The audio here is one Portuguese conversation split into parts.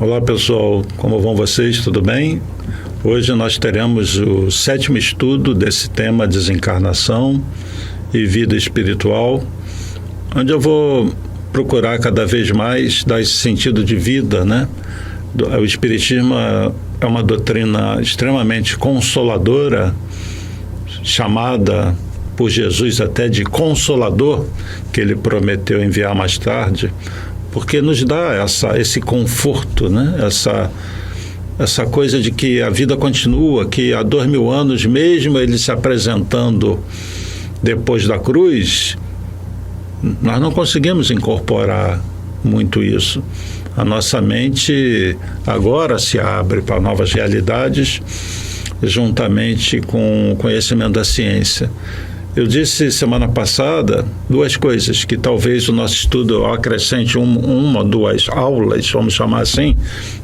Olá pessoal, como vão vocês? Tudo bem? Hoje nós teremos o 7º estudo desse tema desencarnação e vida espiritual, onde eu vou procurar cada vez mais dar esse sentido de vida, né? O Espiritismo é uma doutrina extremamente consoladora, chamada por Jesus até de Consolador, que ele prometeu enviar mais tarde, porque nos dá esse conforto, né? Essa coisa de que a vida continua, que há 2000 anos, mesmo ele se apresentando depois da cruz, nós não conseguimos incorporar muito isso. A nossa mente agora se abre para novas realidades, juntamente com o conhecimento da ciência. Eu disse semana passada 2 coisas, que talvez o nosso estudo acrescente uma ou 2 aulas, vamos chamar assim.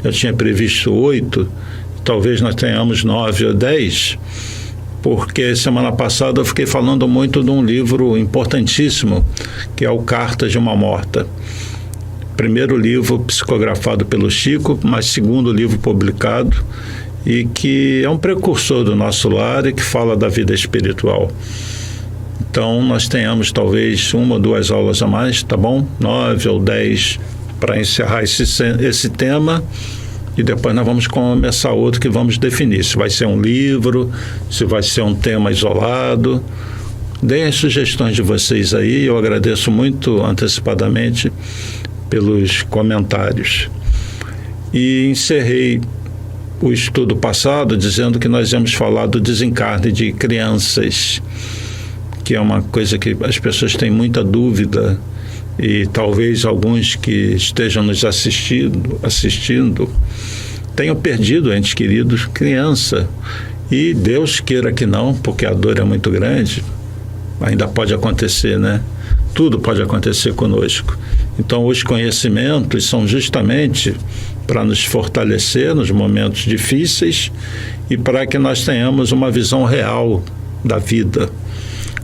Eu tinha previsto 8, talvez nós tenhamos 9 ou 10, porque semana passada eu fiquei falando muito de um livro importantíssimo, que é o Cartas de uma Morta. Primeiro livro psicografado pelo Chico, mas segundo livro publicado, e que é um precursor do nosso lar e que fala da vida espiritual. Então, nós tenhamos talvez 1 ou 2 aulas a mais, tá bom? 9 ou 10 para encerrar esse tema, e depois nós vamos começar outro que vamos definir. Se vai ser um livro, se vai ser um tema isolado. Deem as sugestões de vocês aí, eu agradeço muito antecipadamente pelos comentários. E encerrei o estudo passado dizendo que nós íamos falar do desencarne de crianças, que é uma coisa que as pessoas têm muita dúvida, e talvez alguns que estejam nos assistindo tenham perdido entes queridos criança, e Deus queira que não, porque a dor é muito grande. Ainda pode acontecer, né? Tudo pode acontecer conosco. Então, os conhecimentos são justamente para nos fortalecer nos momentos difíceis e para que nós tenhamos uma visão real da vida.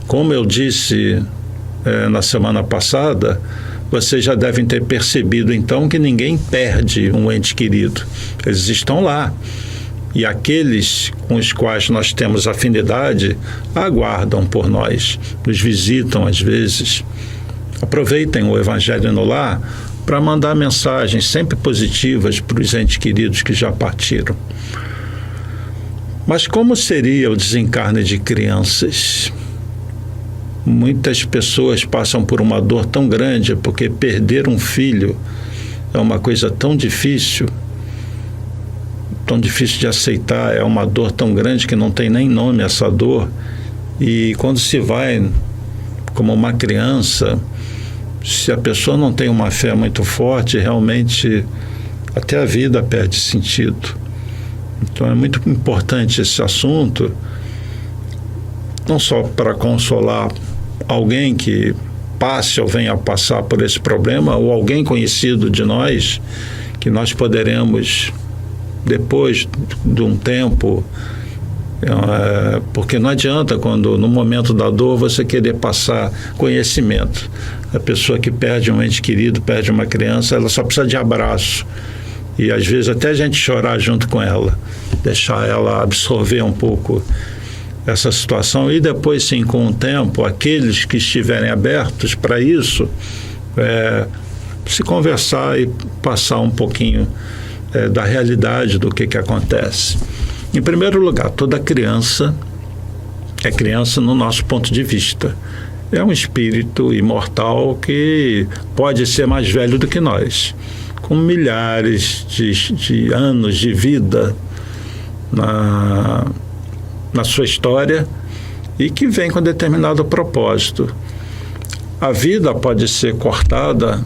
Como eu disse na semana passada, vocês já devem ter percebido então que ninguém perde um ente querido. Eles estão lá. E aqueles com os quais nós temos afinidade aguardam por nós, nos visitam às vezes. Aproveitem o Evangelho no Lar para mandar mensagens sempre positivas para os entes queridos que já partiram. Mas como seria o desencarne de crianças? Muitas pessoas passam por uma dor tão grande, porque perder um filho é uma coisa tão difícil de aceitar, é uma dor tão grande que não tem nem nome essa dor. E quando se vai como uma criança, se a pessoa não tem uma fé muito forte, realmente até a vida perde sentido. Então é muito importante esse assunto, não só para consolar alguém que passe ou venha a passar por esse problema, ou alguém conhecido de nós, que nós poderemos, depois de um tempo, porque não adianta quando no momento da dor você querer passar conhecimento. A pessoa que perde um ente querido, perde uma criança, ela só precisa de abraço, e às vezes até a gente chorar junto com ela, deixar ela absorver um pouco essa situação, e depois sim, com o tempo, aqueles que estiverem abertos para isso, se conversar e passar um pouquinho da realidade do que acontece. Em primeiro lugar, toda criança é criança no nosso ponto de vista. É um espírito imortal que pode ser mais velho do que nós, com milhares de anos de vida na sua história, e que vem com determinado propósito. A vida pode ser cortada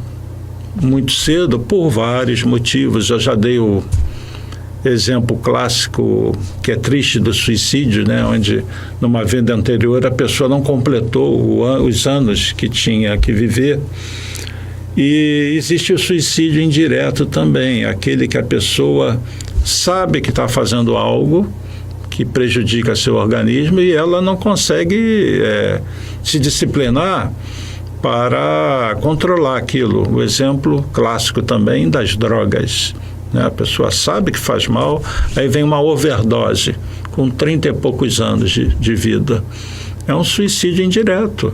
muito cedo por vários motivos. Eu já dei o exemplo clássico, que é triste, do suicídio, né? Onde numa vida anterior a pessoa não completou os anos que tinha que viver. E existe o suicídio indireto também, aquele que a pessoa sabe que está fazendo algo que prejudica seu organismo e ela não consegue se disciplinar para controlar aquilo. O exemplo clássico também das drogas, né? A pessoa sabe que faz mal, aí vem uma overdose com 30 e poucos anos de vida. É um suicídio indireto.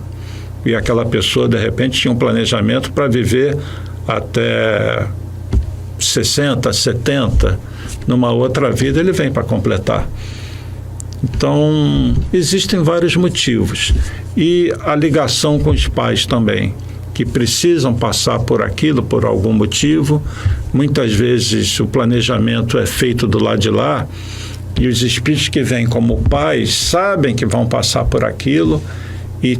E aquela pessoa, de repente, tinha um planejamento para viver até 60, 70. Numa outra vida, ele vem para completar. Então, existem vários motivos. E a ligação com os pais também, que precisam passar por aquilo por algum motivo. Muitas vezes o planejamento é feito do lado de lá e os espíritos que vêm como pais sabem que vão passar por aquilo e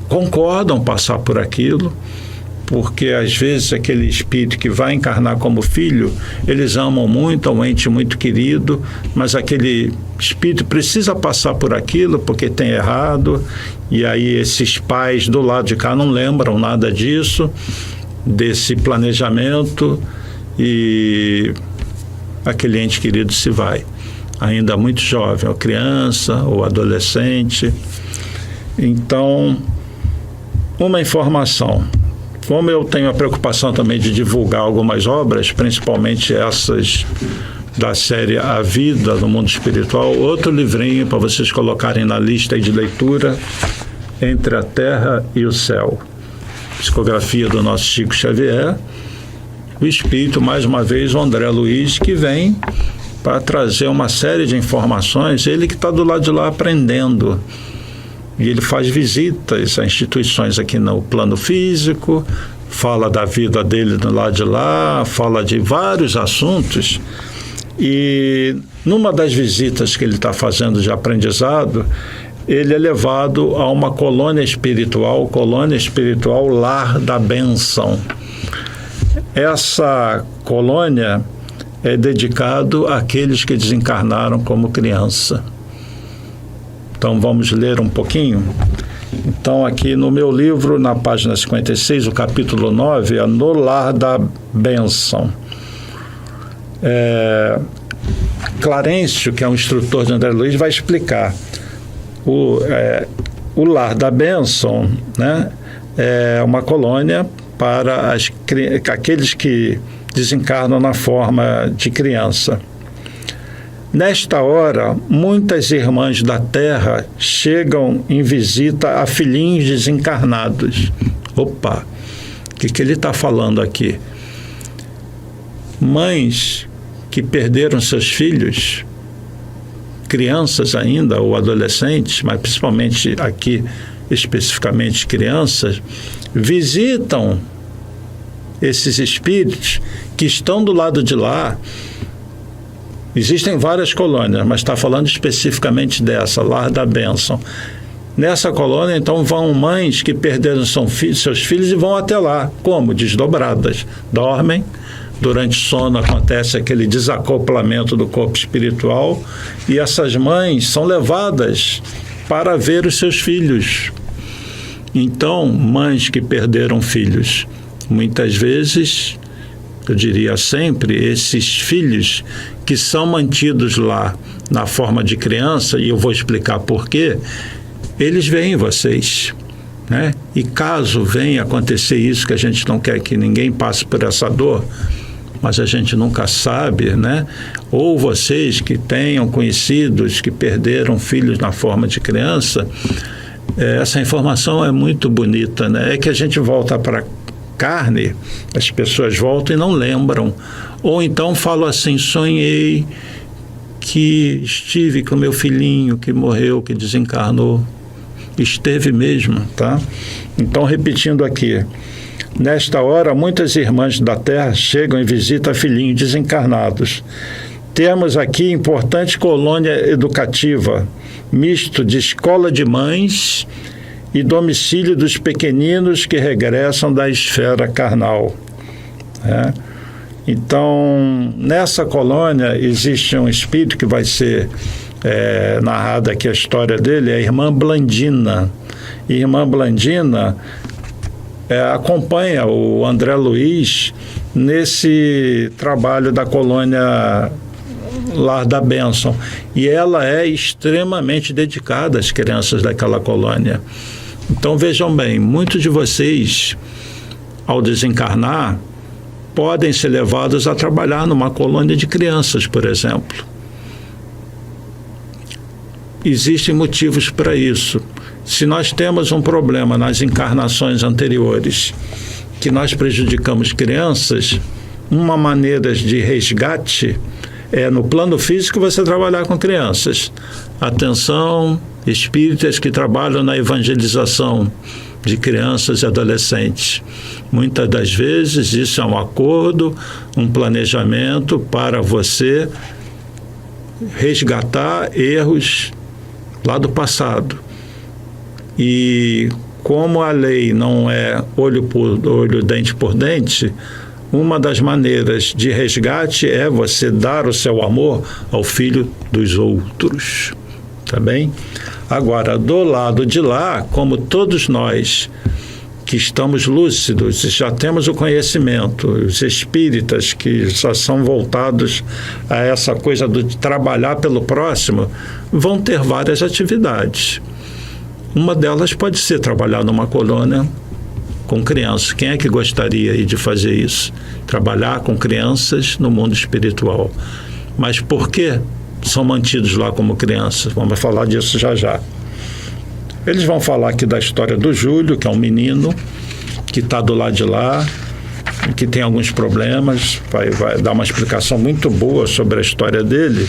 concordam passar por aquilo, porque às vezes aquele espírito que vai encarnar como filho, eles amam muito, é um ente muito querido, mas aquele espírito precisa passar por aquilo porque tem errado, e aí esses pais do lado de cá não lembram nada disso, desse planejamento, e aquele ente querido se vai, ainda muito jovem, ou criança, ou adolescente. Então, uma informação. Como eu tenho a preocupação também de divulgar algumas obras, principalmente essas da série A Vida no Mundo Espiritual, outro livrinho para vocês colocarem na lista de leitura, Entre a Terra e o Céu. Psicografia do nosso Chico Xavier. O espírito, mais uma vez, o André Luiz, que vem para trazer uma série de informações, ele que está do lado de lá aprendendo. E ele faz visitas a instituições aqui no plano físico, fala da vida dele do lado de lá, fala de vários assuntos. E numa das visitas que ele está fazendo de aprendizado, ele é levado a uma colônia espiritual Lar da Bênção. Essa colônia é dedicada àqueles que desencarnaram como criança. Então, vamos ler um pouquinho. Então, aqui no meu livro, na página 56, o capítulo 9, é No Lar da Bênção. Clarêncio, que é um instrutor de André Luiz, vai explicar. O Lar da Bênção, né, é uma colônia para aqueles que desencarnam na forma de criança. Nesta hora, muitas irmãs da Terra chegam em visita a filhinhos desencarnados. Opa, o que ele está falando aqui? Mães que perderam seus filhos, crianças ainda, ou adolescentes, mas principalmente aqui, especificamente crianças, visitam esses espíritos que estão do lado de lá. Existem várias colônias, mas está falando especificamente dessa, Lar da Bênção. Nessa colônia, então, vão mães que perderam seus filhos e vão até lá. Como? Desdobradas. Dormem, durante o sono acontece aquele desacoplamento do corpo espiritual e essas mães são levadas para ver os seus filhos. Então, mães que perderam filhos, muitas vezes, eu diria sempre, esses filhos que são mantidos lá na forma de criança, e eu vou explicar por quê, eles veem vocês, né? E caso venha acontecer isso, que a gente não quer que ninguém passe por essa dor, mas a gente nunca sabe, né? Ou vocês que tenham conhecidos que perderam filhos na forma de criança, essa informação é muito bonita, né? É que a gente volta para carne, as pessoas voltam e não lembram, ou então falam assim: sonhei que estive com meu filhinho que morreu, que desencarnou. Esteve mesmo, tá? Então, repetindo aqui, nesta hora muitas irmãs da Terra chegam em visita a filhinhos desencarnados. Temos aqui importante colônia educativa, misto de escola de mães e domicílio dos pequeninos que regressam da esfera carnal. né? Então, nessa colônia existe um espírito que vai ser narrada aqui a história dele, é a irmã Blandina. E a irmã Blandina acompanha o André Luiz nesse trabalho da colônia Lar da Bênção. E ela é extremamente dedicada às crianças daquela colônia. Então, vejam bem, muitos de vocês, ao desencarnar, podem ser levados a trabalhar numa colônia de crianças, por exemplo. Existem motivos para isso. Se nós temos um problema nas encarnações anteriores, que nós prejudicamos crianças, uma maneira de resgate é, no plano físico, você trabalhar com crianças. Atenção, espíritas que trabalham na evangelização de crianças e adolescentes. Muitas das vezes isso é um acordo, um planejamento para você resgatar erros lá do passado. E como a lei não é olho por olho, dente por dente, uma das maneiras de resgate é você dar o seu amor ao filho dos outros, tá bem? Agora, do lado de lá, como todos nós que estamos lúcidos e já temos o conhecimento, os espíritas que só são voltados a essa coisa de trabalhar pelo próximo, vão ter várias atividades. Uma delas pode ser trabalhar numa colônia com crianças. Quem é que gostaria de fazer isso? Trabalhar com crianças no mundo espiritual. Mas por que são mantidos lá como crianças? Vamos falar disso já já. Eles vão falar aqui da história do Júlio, que é um menino que está do lado de lá, que tem alguns problemas, vai dar uma explicação muito boa sobre a história dele.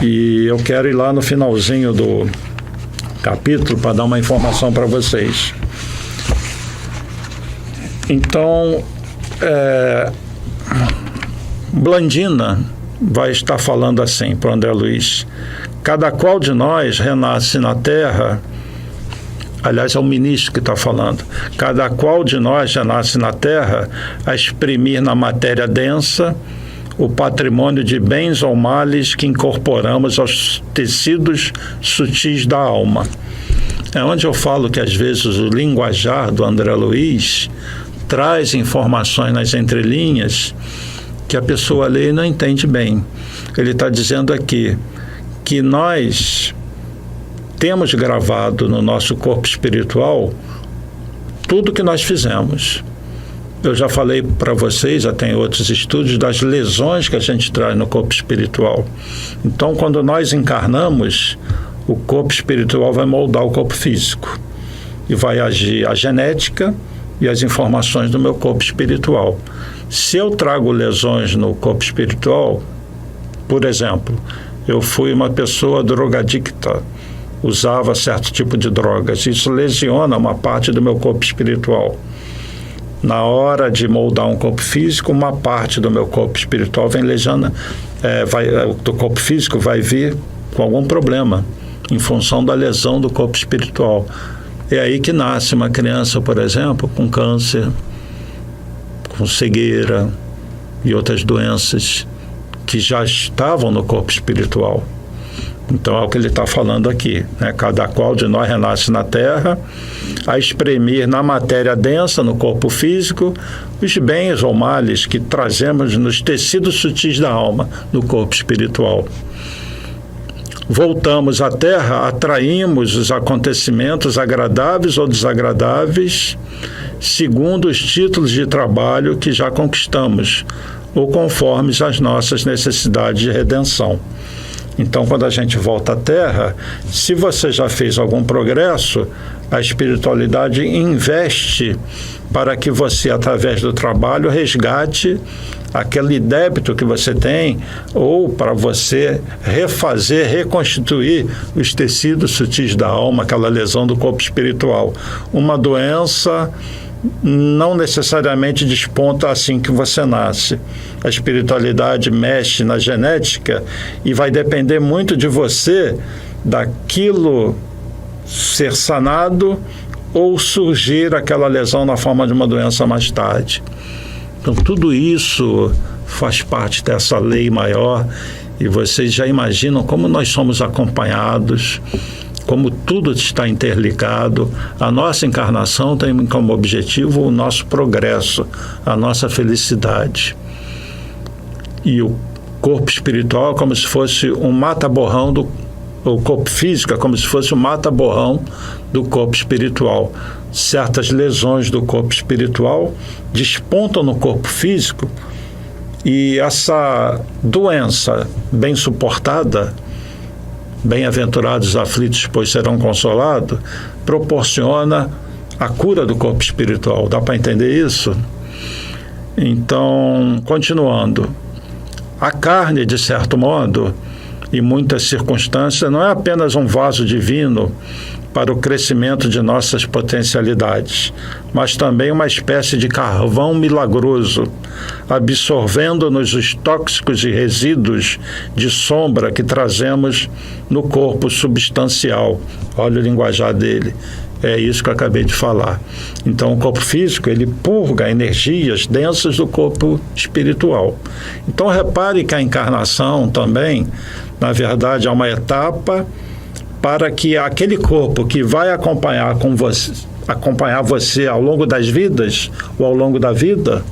E eu quero ir lá no finalzinho do capítulo para dar uma informação para vocês. Então, Blandina vai estar falando assim para o André Luiz: cada qual de nós renasce na Terra, aliás, é o ministro que está falando, cada qual de nós renasce na Terra a exprimir na matéria densa o patrimônio de bens ou males que incorporamos aos tecidos sutis da alma. É onde eu falo que às vezes o linguajar do André Luiz traz informações nas entrelinhas que a pessoa lê e não entende bem. Ele está dizendo aqui que nós temos gravado no nosso corpo espiritual tudo que nós fizemos. Eu já falei para vocês, já tem outros estudos, das lesões que a gente traz no corpo espiritual. Então, quando nós encarnamos, o corpo espiritual vai moldar o corpo físico e vai agir a genética e as informações do meu corpo espiritual. Se eu trago lesões no corpo espiritual, por exemplo, eu fui uma pessoa drogadicta, usava certo tipo de drogas, isso lesiona uma parte do meu corpo espiritual. Na hora de moldar um corpo físico, uma parte do meu corpo espiritual vem lesionando, do corpo físico vai vir com algum problema em função da lesão do corpo espiritual. É aí que nasce uma criança, por exemplo, com câncer, com cegueira e outras doenças que já estavam no corpo espiritual. Então é o que ele está falando aqui, né? Cada qual de nós renasce na Terra a exprimir na matéria densa, no corpo físico, os bens ou males que trazemos nos tecidos sutis da alma, no corpo espiritual. Voltamos à Terra, atraímos os acontecimentos agradáveis ou desagradáveis, segundo os títulos de trabalho que já conquistamos, ou conforme as nossas necessidades de redenção. Então, quando a gente volta à Terra, se você já fez algum progresso, a espiritualidade investe para que você, através do trabalho, resgate aquele débito que você tem, ou para você refazer, reconstituir os tecidos sutis da alma, aquela lesão do corpo espiritual. Uma doença não necessariamente desponta assim que você nasce. A espiritualidade mexe na genética e vai depender muito de você, daquilo ser sanado ou surgir aquela lesão na forma de uma doença mais tarde. Então, tudo isso faz parte dessa lei maior e vocês já imaginam como nós somos acompanhados, como tudo está interligado. A nossa encarnação tem como objetivo o nosso progresso, a nossa felicidade. E o corpo espiritual é como se fosse um mata-borrão o corpo físico é como se fosse um mata-borrão do corpo espiritual. Certas lesões do corpo espiritual despontam no corpo físico e essa doença bem suportada, bem-aventurados aflitos, pois serão consolados, proporciona a cura do corpo espiritual. Dá para entender isso? Então, continuando, a carne, de certo modo, em muitas circunstâncias, não é apenas um vaso divino para o crescimento de nossas potencialidades, mas também uma espécie de carvão milagroso, absorvendo-nos os tóxicos e resíduos de sombra que trazemos no corpo substancial. Olha o linguajar dele. É isso que eu acabei de falar. Então, o corpo físico, ele purga energias densas do corpo espiritual. Então, repare que a encarnação também, na verdade, é uma etapa para que aquele corpo que vai acompanhar você ao longo das vidas, ou ao longo da vida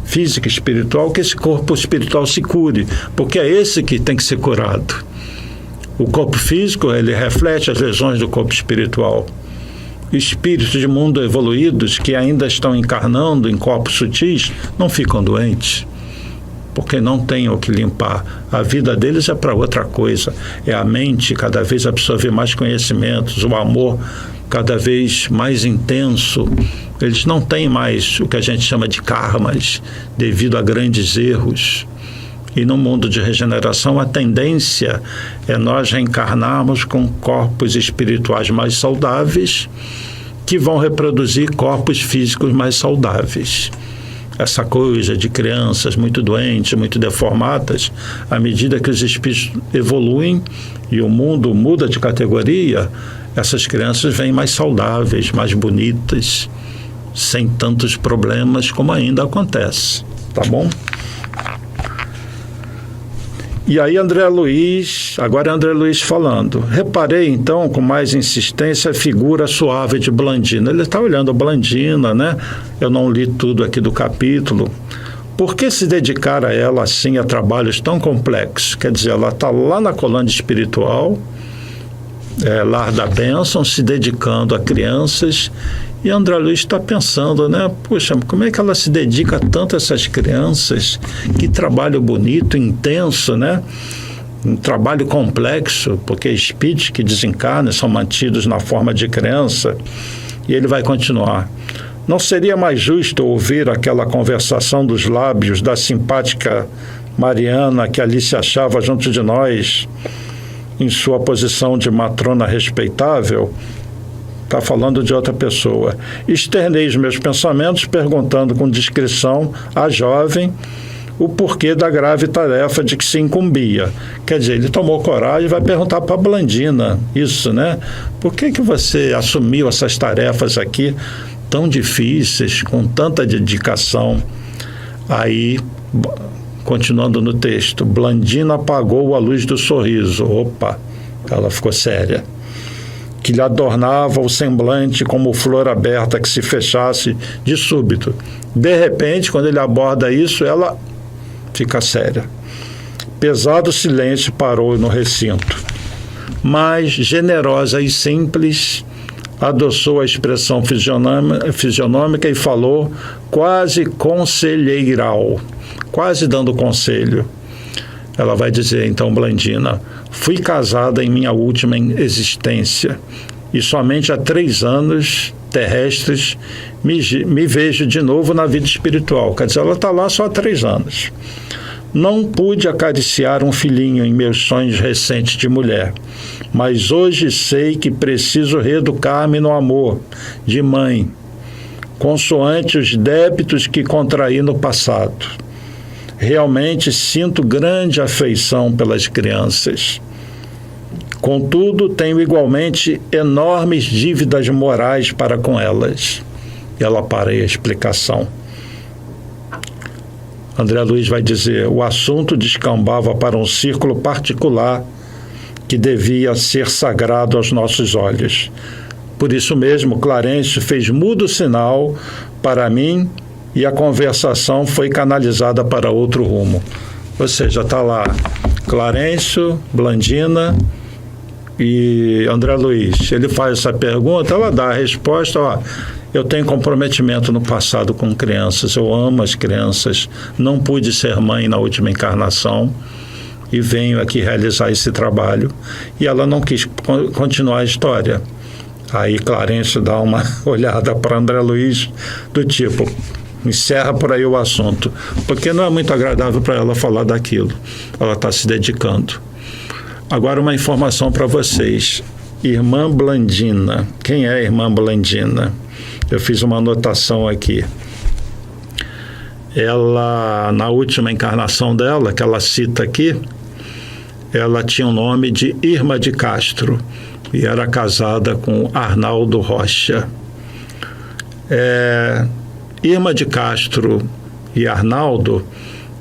física e espiritual, que esse corpo espiritual se cure, porque é esse que tem que ser curado. O corpo físico, ele reflete as lesões do corpo espiritual. Espíritos de mundo evoluídos que ainda estão encarnando em corpos sutis não ficam doentes, porque não têm o que limpar. A vida deles é para outra coisa. É a mente cada vez absorver mais conhecimentos, o amor cada vez mais intenso. Eles não têm mais o que a gente chama de karmas, devido a grandes erros. E no mundo de regeneração, a tendência é nós reencarnarmos com corpos espirituais mais saudáveis, que vão reproduzir corpos físicos mais saudáveis. Essa coisa de crianças muito doentes, muito deformadas, à medida que os espíritos evoluem e o mundo muda de categoria, essas crianças vêm mais saudáveis, mais bonitas, sem tantos problemas como ainda acontece. Tá bom? E aí agora é André Luiz falando. Reparei então com mais insistência a figura suave de Blandina. Ele está olhando a Blandina, né? Eu não li tudo aqui do capítulo. Por que se dedicar a ela assim a trabalhos tão complexos? Quer dizer, ela está lá na colônia espiritual, Lar da Bênção, se dedicando a crianças. E André Luiz está pensando, né? Puxa, como é que ela se dedica tanto a essas crianças? Que trabalho bonito, intenso, né? Um trabalho complexo, porque espíritos que desencarnam são mantidos na forma de criança. E ele vai continuar. Não seria mais justo ouvir aquela conversação dos lábios da simpática Mariana que ali se achava junto de nós, em sua posição de matrona respeitável? Está falando de outra pessoa. Externei os meus pensamentos, perguntando com discrição à jovem o porquê da grave tarefa de que se incumbia. Quer dizer, ele tomou coragem e vai perguntar para a Blandina isso, né? Por que você assumiu essas tarefas aqui tão difíceis, com tanta dedicação? Aí, continuando no texto, Blandina apagou a luz do sorriso. Opa, ela ficou séria. Que lhe adornava o semblante como flor aberta que se fechasse de súbito. De repente, quando ele aborda isso, ela fica séria. Pesado silêncio parou no recinto. Mas, generosa e simples, adoçou a expressão fisionômica e falou quase conselheiral, quase dando conselho. Ela vai dizer, então, Blandina: fui casada em minha última existência e somente há 3 anos terrestres me vejo de novo na vida espiritual. Quer dizer, ela está lá só há 3 anos. Não pude acariciar um filhinho em meus sonhos recentes de mulher, mas hoje sei que preciso reeducar-me no amor de mãe, consoante os débitos que contraí no passado. Realmente sinto grande afeição pelas crianças. Contudo, tenho igualmente enormes dívidas morais para com elas. E ela para aí a explicação. André Luiz vai dizer: o assunto descambava para um círculo particular que devia ser sagrado aos nossos olhos. Por isso mesmo, Clarencio fez mudo sinal para mim e a conversação foi canalizada para outro rumo. Ou seja, está lá Clarencio, Blandina e André Luiz. Ele faz essa pergunta, ela dá a resposta: ó, eu tenho comprometimento no passado com crianças, eu amo as crianças, não pude ser mãe na última encarnação e venho aqui realizar esse trabalho. E ela não quis continuar a história. Aí Clarencio dá uma olhada para André Luiz do tipo: encerra por aí o assunto, porque não é muito agradável para ela falar daquilo. Ela está se dedicando. Agora uma informação para vocês. Irmã Blandina. Quem é a irmã Blandina? Eu fiz uma anotação aqui. Ela, na última encarnação dela, que ela cita aqui, ela tinha o nome de Irma de Castro e era casada com Arnaldo Rocha. Irma de Castro e Arnaldo,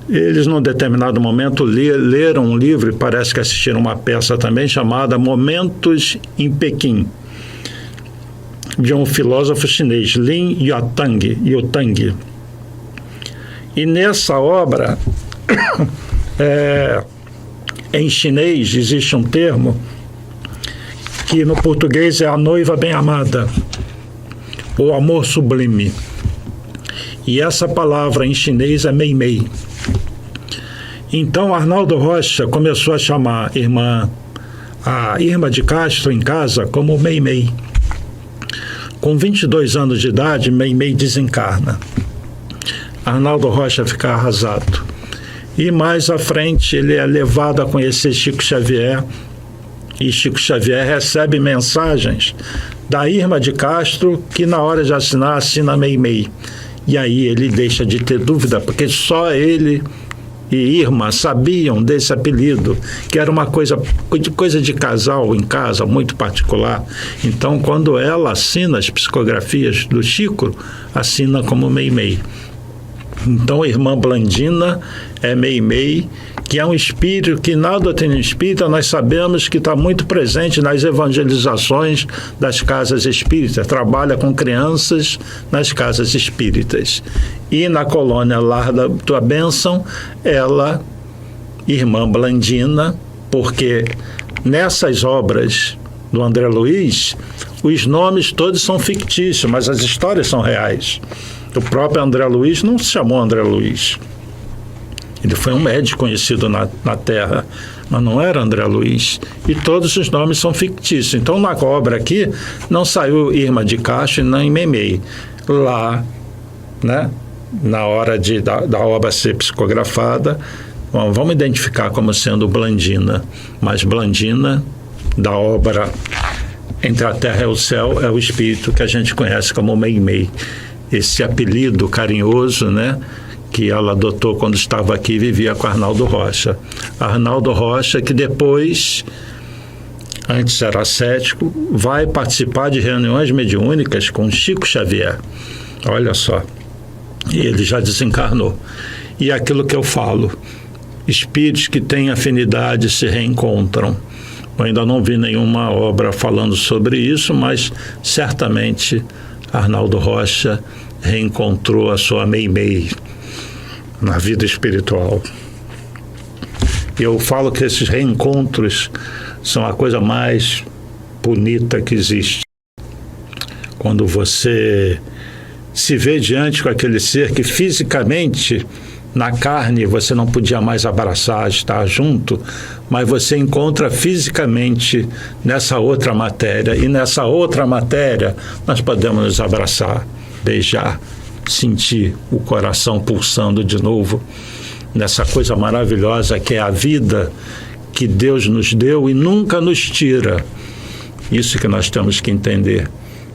eles num determinado momento leram um livro e parece que assistiram uma peça também chamada Momentos em Pequim, de um filósofo chinês, Lin Yutang. E nessa obra, em chinês existe um termo que no português é a noiva bem-amada, ou amor sublime. E essa palavra em chinês é Meimei. Então Arnaldo Rocha começou a chamar a Irma de Castro em casa como Meimei. Com 22 anos de idade, Meimei desencarna. Arnaldo Rocha fica arrasado. E mais à frente ele é levado a conhecer Chico Xavier, e Chico Xavier recebe mensagens da Irma de Castro, que na hora de assinar, assina Meimei. E aí ele deixa de ter dúvida, porque só ele e Irma sabiam desse apelido, que era uma coisa de casal em casa, muito particular. Então, quando ela assina as psicografias do Chico, assina como Meimei. Então, a irmã Blandina é Meimei, que é um espírito que na doutrina espírita nós sabemos que está muito presente nas evangelizações das casas espíritas, trabalha com crianças nas casas espíritas. E na colônia Lar da Tua Bênção, ela, irmã Blandina, porque nessas obras do André Luiz, os nomes todos são fictícios, mas as histórias são reais. O próprio André Luiz não se chamou André Luiz. Ele foi um médico conhecido na Terra, mas não era André Luiz. E todos os nomes são fictícios. Então, na obra aqui, não saiu Irma de Castro e nem Meimei. Lá, né, na hora da obra ser psicografada, vamos identificar como sendo Blandina. Mas Blandina, da obra Entre a Terra e o Céu, é o espírito que a gente conhece como Meimei. Esse apelido carinhoso, né, que ela adotou quando estava aqui e vivia com Arnaldo Rocha. Arnaldo Rocha, que depois, antes era cético, vai participar de reuniões mediúnicas com Chico Xavier. Olha só, ele já desencarnou. E aquilo que eu falo, espíritos que têm afinidade se reencontram. Eu ainda não vi nenhuma obra falando sobre isso, mas certamente Arnaldo Rocha reencontrou a sua Meimei na vida espiritual. Eu falo que esses reencontros são a coisa mais bonita que existe. Quando você se vê diante com aquele ser que fisicamente, na carne, você não podia mais abraçar, estar junto, mas você encontra fisicamente nessa outra matéria, e nessa outra matéria nós podemos nos abraçar, beijar, sentir o coração pulsando de novo, nessa coisa maravilhosa que é a vida que Deus nos deu e nunca nos tira. Isso que nós temos que entender.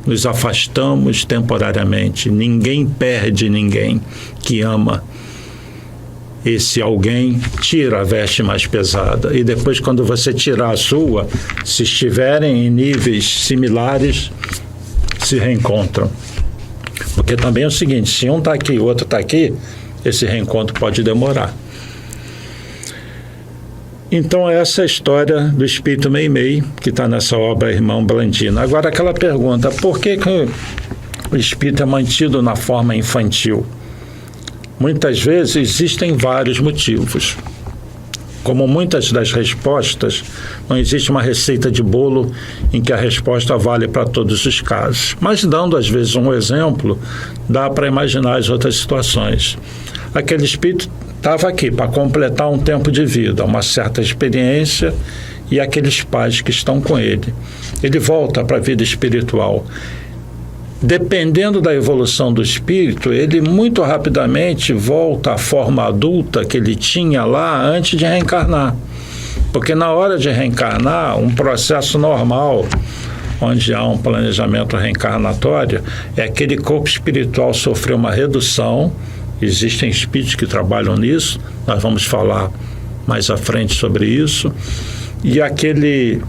Nos afastamos temporariamente, ninguém perde ninguém que ama. Esse alguém tira a veste mais pesada, e depois, quando você tirar a sua, se estiverem em níveis similares, se reencontram. Porque também é o seguinte, se um está aqui e o outro está aqui, esse reencontro pode demorar. Então, essa é a história do espírito Meimei, que está nessa obra Irmão Blandino. Agora, aquela pergunta, por que o espírito é mantido na forma infantil? Muitas vezes existem vários motivos. Como muitas das respostas, não existe uma receita de bolo em que a resposta vale para todos os casos. Mas, dando às vezes um exemplo, dá para imaginar as outras situações. Aquele espírito estava aqui para completar um tempo de vida, uma certa experiência, e aqueles pais que estão com ele. Ele volta para a vida espiritual. Dependendo da evolução do espírito, ele muito rapidamente volta à forma adulta que ele tinha lá antes de reencarnar. Porque na hora de reencarnar, um processo normal, onde há um planejamento reencarnatório, é aquele corpo espiritual sofrer uma redução. Existem espíritos que trabalham nisso, nós vamos falar mais à frente sobre isso, e aquele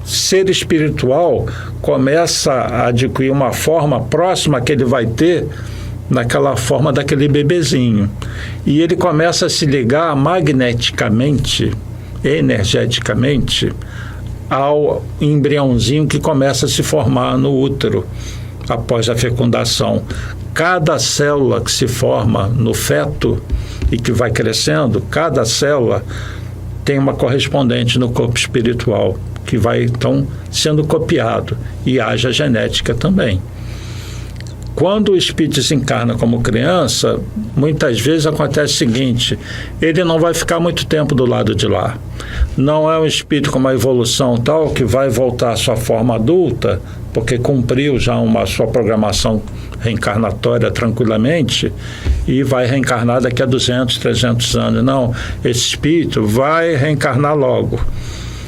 ser espiritual começa a adquirir uma forma próxima que ele vai ter naquela forma daquele bebezinho. E ele começa a se ligar magneticamente, energeticamente, ao embriãozinho que começa a se formar no útero após a fecundação. Cada célula que se forma no feto e que vai crescendo, cada célula tem uma correspondente no corpo espiritual, que vai, então, sendo copiado, e haja genética também. Quando o espírito desencarna como criança, muitas vezes acontece o seguinte: ele não vai ficar muito tempo do lado de lá. Não é um espírito com uma evolução tal que vai voltar à sua forma adulta, porque cumpriu já uma sua programação reencarnatória tranquilamente, e vai reencarnar daqui a 200, 300 anos. Não, esse espírito vai reencarnar logo.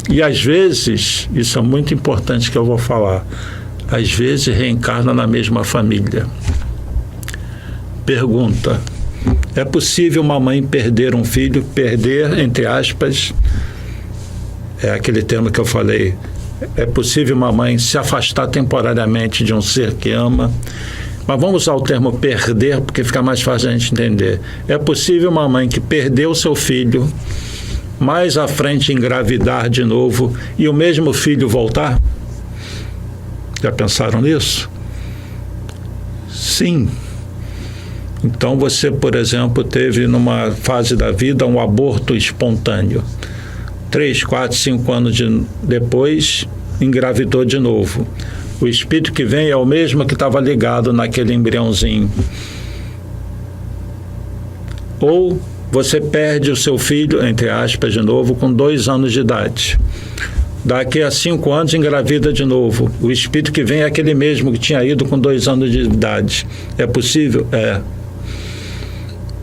E às vezes, isso é muito importante que eu vou falar, às vezes reencarna na mesma família. Pergunta: é possível uma mãe perder um filho? Perder, entre aspas, é aquele termo que eu falei. É possível uma mãe se afastar temporariamente de um ser que ama? Mas vamos usar o termo perder, porque fica mais fácil a gente entender. É possível uma mãe que perdeu seu filho, mais à frente engravidar de novo e o mesmo filho voltar? Já pensaram nisso? Sim. Então você, por exemplo, teve numa fase da vida um aborto espontâneo. 3, 4, 5 anos depois, engravidou de novo. O espírito que vem é o mesmo que estava ligado naquele embriãozinho. Ou você perde o seu filho, entre aspas, de novo, com 2 anos de idade. Daqui a 5 anos engravida de novo. O espírito que vem é aquele mesmo que tinha ido com 2 anos de idade. É possível? É.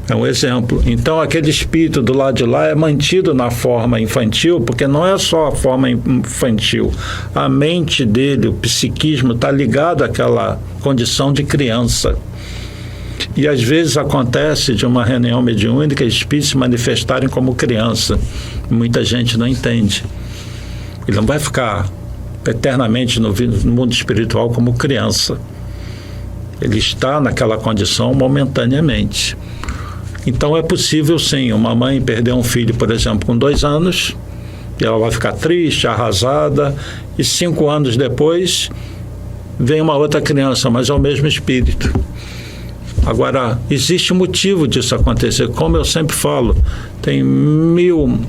É um exemplo. Então, aquele espírito do lado de lá é mantido na forma infantil, porque não é só a forma infantil. A mente dele, o psiquismo, está ligado àquela condição de criança. E às vezes acontece de uma reunião mediúnica espíritos se manifestarem como criança. Muita gente não entende. Ele não vai ficar eternamente no mundo espiritual como criança. Ele está naquela condição momentaneamente. Então é possível sim, uma mãe perder um filho, por exemplo, com 2 anos, e ela vai ficar triste, arrasada, e 5 anos depois vem uma outra criança, mas é o mesmo espírito. Agora, existe motivo disso acontecer. Como eu sempre falo, tem 1000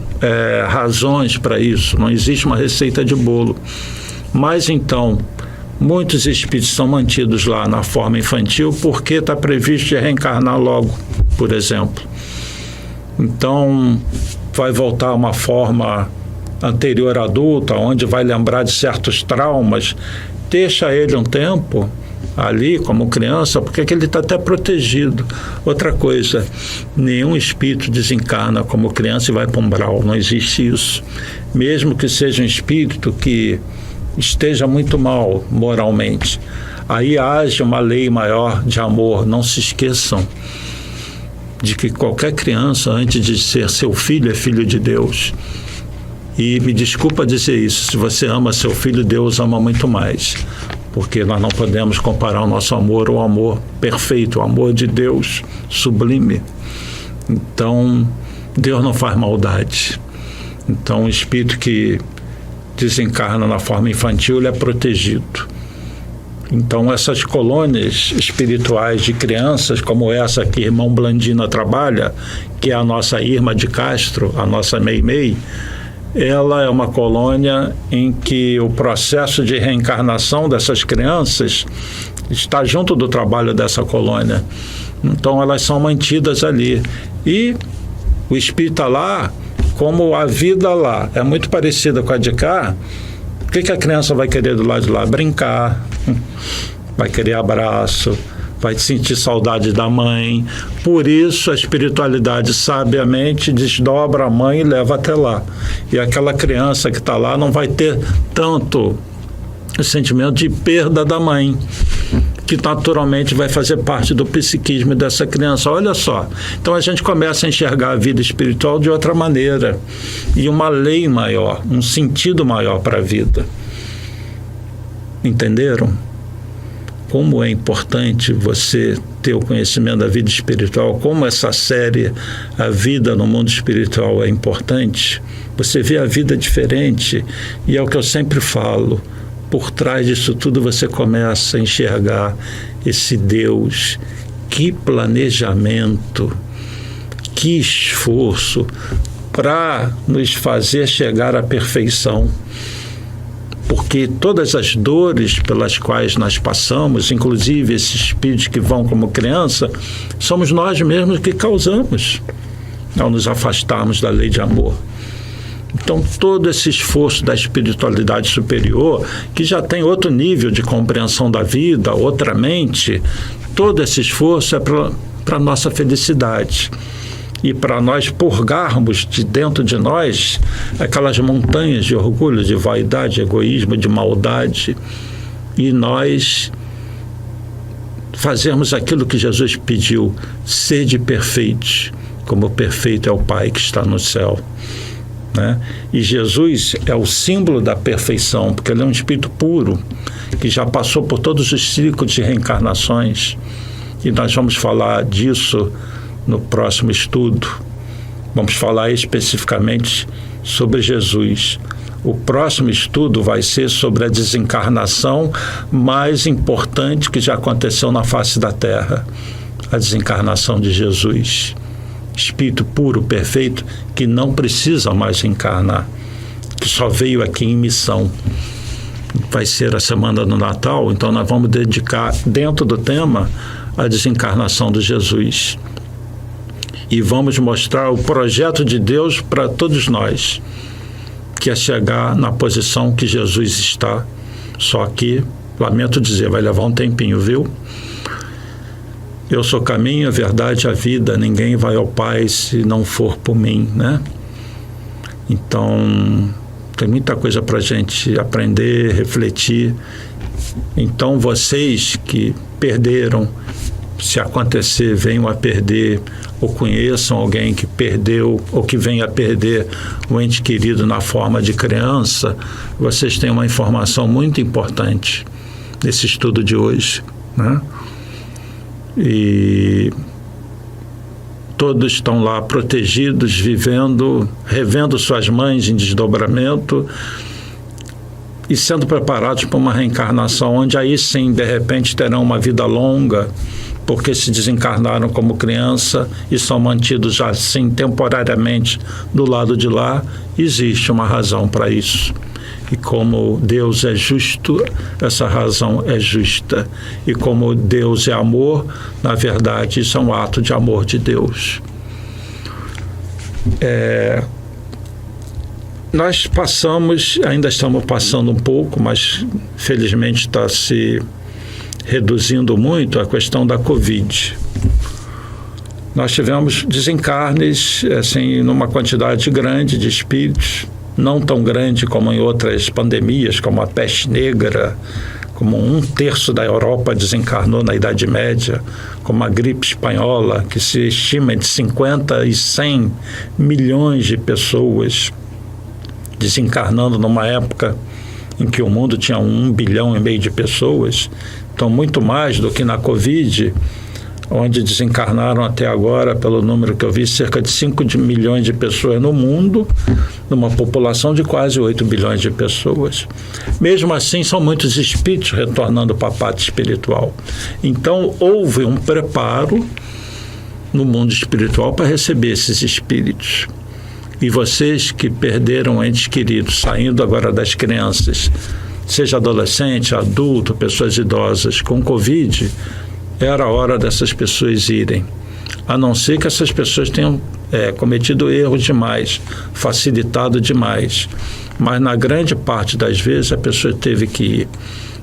razões para isso, não existe uma receita de bolo. Mas então, muitos espíritos são mantidos lá na forma infantil porque está previsto de reencarnar logo, por exemplo. Então, vai voltar a uma forma anterior adulta, onde vai lembrar de certos traumas. Deixa ele um tempo ali como criança, porque ele está até protegido. Outra coisa, nenhum espírito desencarna como criança e vai para um umbral, não existe isso. Mesmo que seja um espírito que esteja muito mal moralmente, aí age uma lei maior de amor. Não se esqueçam de que qualquer criança, antes de ser seu filho, é filho de Deus. E me desculpa dizer isso, se você ama seu filho, Deus ama muito mais, porque nós não podemos comparar o nosso amor ao amor perfeito, o amor de Deus sublime. Então, Deus não faz maldade. Então, o espírito que desencarna na forma infantil, ele é protegido. Então, essas colônias espirituais de crianças, como essa que irmão Blandina trabalha, que é a nossa Irma de Castro, a nossa Meimei, ela é uma colônia em que o processo de reencarnação dessas crianças está junto do trabalho dessa colônia. Então, elas são mantidas ali. E o espírito está lá, como a vida lá é muito parecida com a de cá, o que a criança vai querer do lado de lá? Brincar, vai querer abraço, vai sentir saudade da mãe. Por isso a espiritualidade sabiamente desdobra a mãe e leva até lá. E aquela criança que está lá não vai ter tanto o sentimento de perda da mãe, que naturalmente vai fazer parte do psiquismo dessa criança. Olha só, então a gente começa a enxergar a vida espiritual de outra maneira, e uma lei maior, um sentido maior para a vida. Entenderam? Como é importante você ter o conhecimento da vida espiritual, como essa série, a vida no mundo espiritual, é importante. Você vê a vida diferente, e é o que eu sempre falo, por trás disso tudo você começa a enxergar esse Deus. Que planejamento, que esforço para nos fazer chegar à perfeição. Porque todas as dores pelas quais nós passamos, inclusive esses espíritos que vão como criança, somos nós mesmos que causamos ao nos afastarmos da lei de amor. Então, todo esse esforço da espiritualidade superior, que já tem outro nível de compreensão da vida, outra mente, todo esse esforço é para a nossa felicidade. E para nós purgarmos de dentro de nós aquelas montanhas de orgulho, de vaidade, de egoísmo, de maldade, e nós fazermos aquilo que Jesus pediu: sede perfeitos, como perfeito é o Pai que está no céu. Né? E Jesus é o símbolo da perfeição, porque ele é um espírito puro, que já passou por todos os ciclos de reencarnações, e nós vamos falar disso no próximo estudo. Vamos falar especificamente sobre Jesus. O próximo estudo vai ser sobre a desencarnação mais importante que já aconteceu na face da Terra, a desencarnação de Jesus. Espírito puro, perfeito, que não precisa mais encarnar, que só veio aqui em missão. Vai ser a semana do Natal, então nós vamos dedicar, dentro do tema, a desencarnação de Jesus. E vamos mostrar o projeto de Deus para todos nós, que é chegar na posição que Jesus está. Só que, lamento dizer, vai levar um tempinho, viu? Eu sou o caminho, a verdade e a vida. Ninguém vai ao Pai se não for por mim, né? Então, tem muita coisa para a gente aprender, refletir. Então, vocês que perderam, se acontecer, venham a perder, ou conheçam alguém que perdeu, ou que venha a perder um ente querido na forma de criança, vocês têm uma informação muito importante nesse estudo de hoje, né? E todos estão lá protegidos, vivendo, revendo suas mães em desdobramento e sendo preparados para uma reencarnação, onde aí sim, de repente, terão uma vida longa, porque se desencarnaram como criança e são mantidos assim temporariamente do lado de lá. Existe uma razão para isso. E como Deus é justo, essa razão é justa. E como Deus é amor, na verdade, isso é um ato de amor de Deus. Nós passamos, ainda estamos passando um pouco, mas felizmente está se reduzindo muito a questão da Covid. Nós tivemos desencarnes, assim, numa quantidade grande de espíritos, não tão grande como em outras pandemias, como a peste negra, como 1/3 da Europa desencarnou na Idade Média, como a gripe espanhola, que se estima de 50 e 100 milhões de pessoas desencarnando numa época em que o mundo tinha 1,5 bilhão de pessoas. Então, muito mais do que na Covid, onde desencarnaram até agora, pelo número que eu vi, cerca de 5 milhões de pessoas no mundo, numa população de quase 8 bilhões de pessoas. Mesmo assim, são muitos espíritos retornando para a parte espiritual. Então, houve um preparo no mundo espiritual para receber esses espíritos. E vocês que perderam entes queridos, saindo agora das crianças, seja adolescente, adulto, pessoas idosas, com Covid, era a hora dessas pessoas irem. A não ser que essas pessoas tenham cometido erros demais, facilitado demais. Mas na grande parte das vezes a pessoa teve que ir.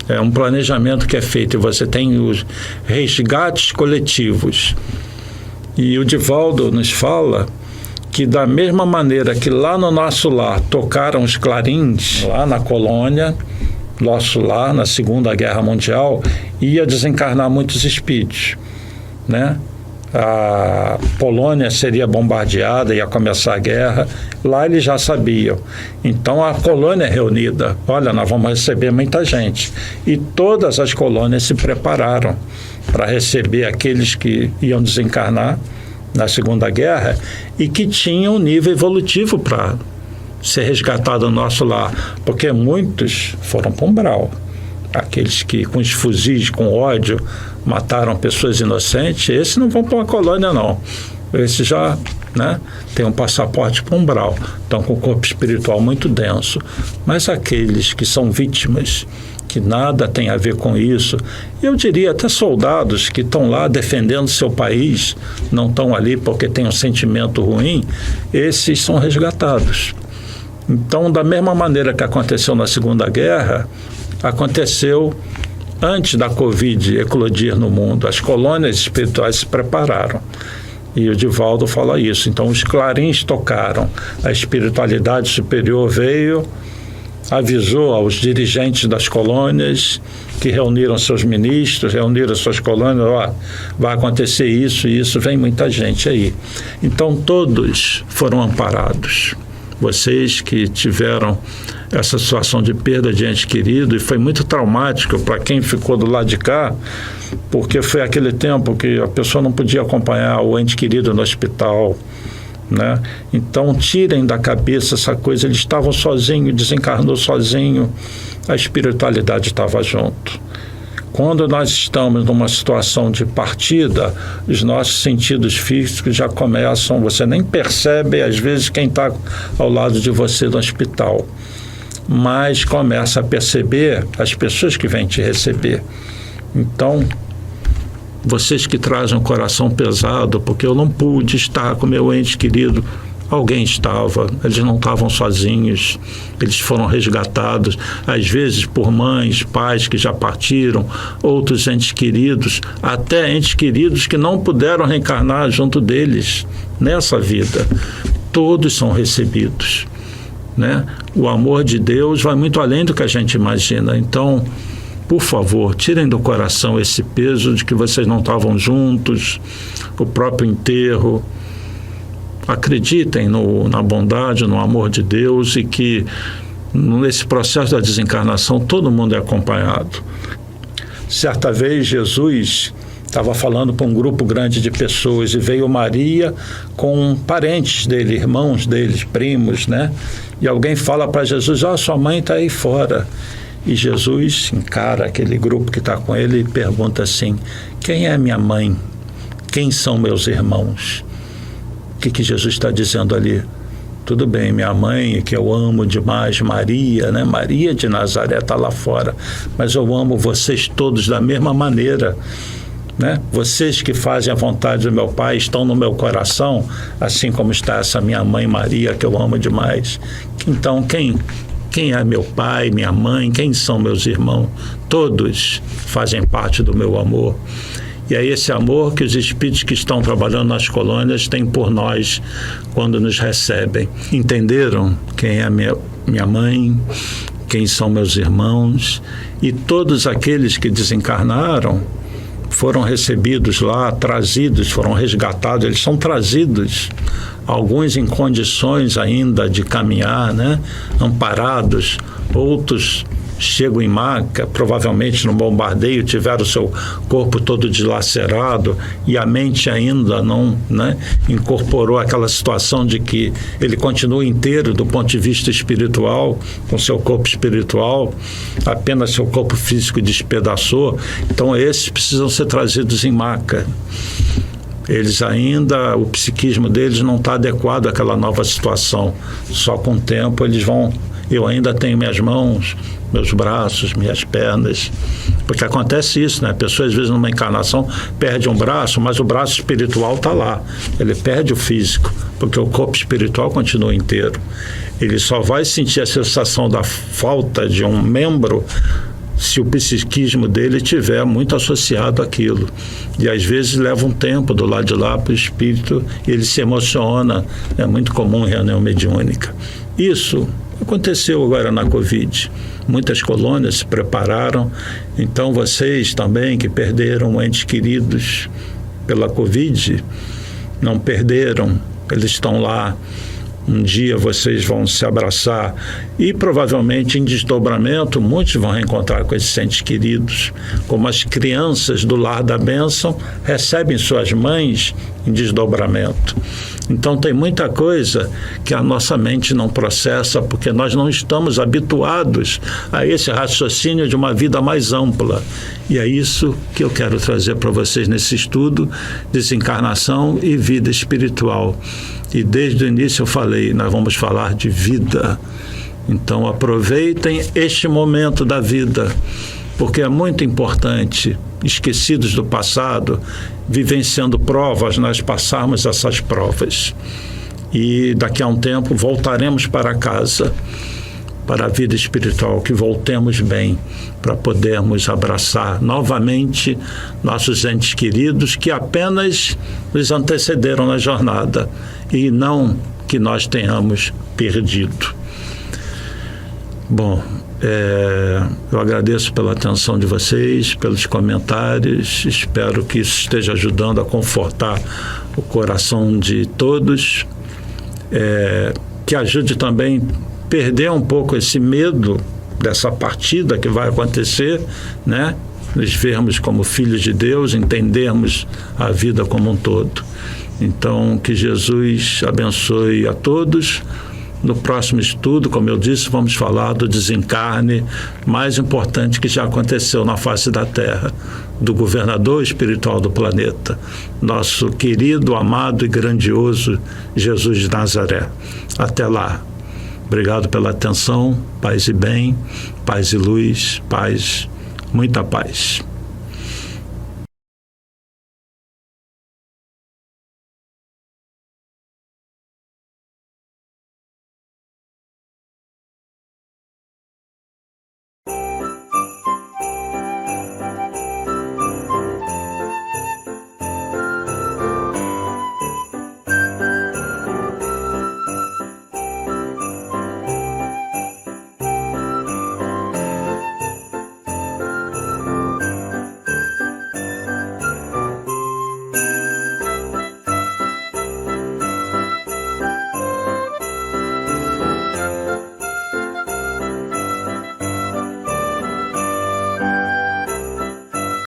É um planejamento que é feito e você tem os resgates coletivos. E o Divaldo nos fala que da mesma maneira que lá no nosso lar tocaram os clarins, lá na colônia, nosso lar, na Segunda Guerra Mundial, ia desencarnar muitos espíritos, né? A Polônia seria bombardeada, ia começar a guerra, lá eles já sabiam. Então a colônia é reunida, olha, nós vamos receber muita gente. E todas as colônias se prepararam para receber aqueles que iam desencarnar na Segunda Guerra e que tinham nível evolutivo para ser resgatado no nosso lar, porque muitos foram para o umbral. Aqueles que com os fuzis, com ódio, mataram pessoas inocentes, esses não vão para uma colônia, não. Esses já, né, têm um passaporte para o umbral, estão com o corpo espiritual muito denso. Mas aqueles que são vítimas, que nada tem a ver com isso, eu diria até soldados que estão lá defendendo seu país, não estão ali porque têm um sentimento ruim, esses são resgatados. Então, da mesma maneira que aconteceu na Segunda Guerra, aconteceu antes da Covid eclodir no mundo. As colônias espirituais se prepararam. E o Divaldo fala isso. Então, os clarins tocaram. A espiritualidade superior veio, avisou aos dirigentes das colônias que reuniram seus ministros, reuniram suas colônias, vai acontecer isso e isso, vem muita gente aí. Então, todos foram amparados. Vocês que tiveram essa situação de perda de ente querido, e foi muito traumático para quem ficou do lado de cá, porque foi aquele tempo que a pessoa não podia acompanhar o ente querido no hospital, né? Então, tirem da cabeça essa coisa, eles estavam sozinhos, desencarnou sozinho, a espiritualidade estava junto. Quando nós estamos numa situação de partida, os nossos sentidos físicos já começam, você nem percebe, às vezes, quem está ao lado de você no hospital, mas começa a perceber as pessoas que vêm te receber. Então, vocês que trazem um coração pesado, porque eu não pude estar com meu ente querido, alguém estava, eles não estavam sozinhos, eles foram resgatados, às vezes por mães, pais que já partiram, outros entes queridos, até entes queridos que não puderam reencarnar junto deles nessa vida. Todos são recebidos, né? O amor de Deus vai muito além do que a gente imagina. Então, por favor, tirem do coração esse peso de que vocês não estavam juntos, o próprio enterro. Acreditem na bondade, no amor de Deus, e que nesse processo da desencarnação todo mundo é acompanhado. Certa vez Jesus estava falando para um grupo grande de pessoas e veio Maria com parentes dele, irmãos deles, primos, né? E alguém fala para Jesus, sua mãe está aí fora. E Jesus encara aquele grupo que está com ele e pergunta assim, quem é minha mãe? Quem são meus irmãos? O que Jesus está dizendo ali? Tudo bem, minha mãe, que eu amo demais, Maria, né? Maria de Nazaré está lá fora, mas eu amo vocês todos da mesma maneira, né? Vocês que fazem a vontade do meu Pai estão no meu coração, assim como está essa minha mãe Maria, que eu amo demais. Então, quem é meu pai, minha mãe, quem são meus irmãos? Todos fazem parte do meu amor. E é esse amor que os espíritos que estão trabalhando nas colônias têm por nós quando nos recebem. Entenderam quem é minha mãe, quem são meus irmãos? E todos aqueles que desencarnaram foram recebidos lá, trazidos, foram resgatados, eles são trazidos, alguns em condições ainda de caminhar, né? Amparados, outros chegam em maca, provavelmente no bombardeio tiveram o seu corpo todo dilacerado e a mente ainda não, né, incorporou aquela situação de que ele continua inteiro do ponto de vista espiritual, com seu corpo espiritual, apenas seu corpo físico despedaçou. Então esses precisam ser trazidos em maca. Eles ainda, o psiquismo deles não está adequado àquela nova situação. Só com o tempo eles vão... Eu ainda tenho minhas mãos, meus braços, minhas pernas. Porque acontece isso, né? A pessoa, às vezes, numa encarnação, perde um braço, mas o braço espiritual está lá. Ele perde o físico, porque o corpo espiritual continua inteiro. Ele só vai sentir a sensação da falta de um membro se o psiquismo dele estiver muito associado àquilo. E às vezes leva um tempo do lado de lá para o espírito e ele se emociona. É muito comum em reunião mediúnica. Isso aconteceu agora na Covid. Muitas colônias se prepararam. Então vocês também que perderam entes queridos pela Covid, não perderam, eles estão lá. Um dia vocês vão se abraçar e provavelmente em desdobramento muitos vão reencontrar com esses entes queridos, como as crianças do lar da bênção recebem suas mães em desdobramento. Então tem muita coisa que a nossa mente não processa porque nós não estamos habituados a esse raciocínio de uma vida mais ampla. E é isso que eu quero trazer para vocês nesse estudo, desencarnação e vida espiritual. E desde o início eu falei, nós vamos falar de vida. Então aproveitem este momento da vida, porque é muito importante, esquecidos do passado, vivenciando provas, nós passarmos essas provas. E daqui a um tempo voltaremos para casa, para a vida espiritual, que voltemos bem, para podermos abraçar novamente nossos entes queridos que apenas nos antecederam na jornada e não que nós tenhamos perdido. Bom, eu agradeço pela atenção de vocês, pelos comentários, espero que isso esteja ajudando a confortar o coração de todos, que ajude também a perder um pouco esse medo dessa partida que vai acontecer, né? Nos vermos como filhos de Deus, entendermos a vida como um todo. Então, que Jesus abençoe a todos. No próximo estudo, como eu disse, vamos falar do desencarne mais importante que já aconteceu na face da Terra, do governador espiritual do planeta, nosso querido, amado e grandioso Jesus de Nazaré. Até lá. Obrigado pela atenção, paz e bem, paz e luz, paz, muita paz.